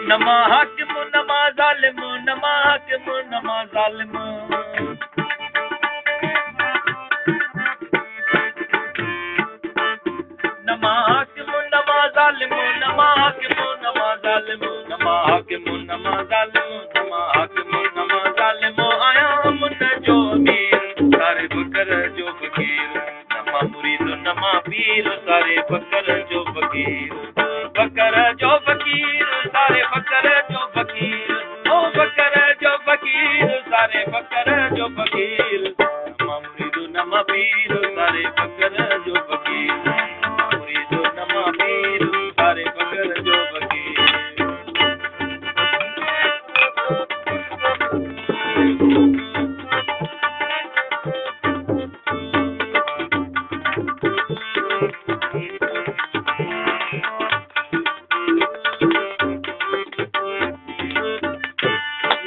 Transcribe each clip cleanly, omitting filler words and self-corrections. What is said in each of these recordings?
नमा हाकिम नमा जालिम, नमा हाकिम नमा जालिम। नमा हाकिम नमा जालिम, नमा हाकिम नमा जालिम, नमा हाकिम नमा जालिम, नमा हाकिम नमा जालिम। आया मुन जो अमीर सारे बकर जो फकीर, नमा मुरीद नमा पीर सारे बकर जो फकीर, बकर जो फकीर सारे बकर जो फकीर, ओ बकर जो फकीर सारे बकर जो फकीर, नमा मुरीद नमा पीर सारे बकर जो फकीर, नमा मुरीद नमा पीर सारे बकर जो फकीर।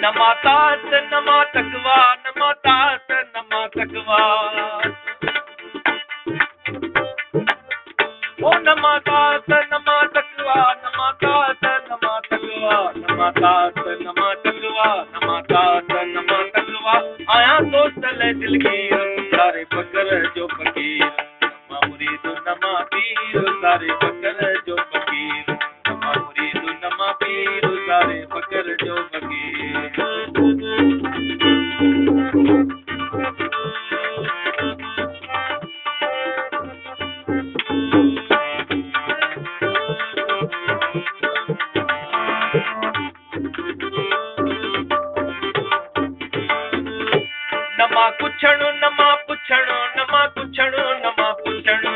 नमा तात नमा तकवा, नमा तात नमा तकवा, ओ नमा तात नमा तकवा, नमा तात नमा तकवा, नमा तात नमा तकवा, नमा तात नमा तकवा। आया दोस्त ले दिलगीर सारे बकर जो फकीर, नमा मुरीद नमा पीर सारे बकर जो फकीर, नमा मुरीद नमा पीर सारे बकर जो फकीर। नमा पुछण नमा पुछण, नमा पुछण नमा पुछण,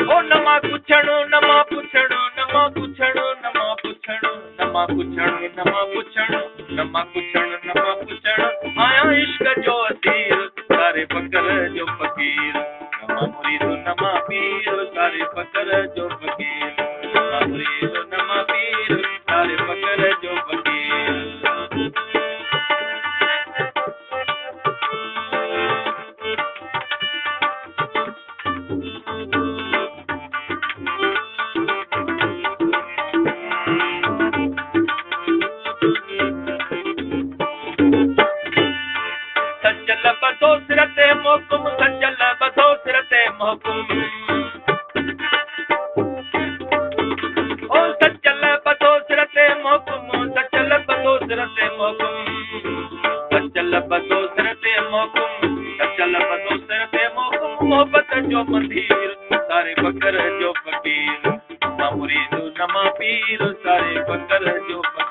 ओ नमा पुछण नमा पुछण, नमा पुछण नमा पुछण, नमा पुछण नमा पुछण, नमा पुछण नमा पुछण। आया इश्क जो असीर सारे बकर जो फकीर, नमा मुरीद नमा पीर सारे बकर जो फकीर, नमा मुरीद नमा पीर सारे बकर जो फकीर। सज्जल बदो सिरते मोकुम, सज्जल बदो सिरते मोकुम, ओ सज्जल बदो सिरते मोकुम, सज्जल बदो सिरते मोकुम, सज्जल बदो सिरते मोकुम, सज्जल बदो सिरते मोकुम। मोहब्बत जो मंदीर सारे बकर जो फकीर, नमा मुरीद नमा पीर सारे बकर जो फकीर।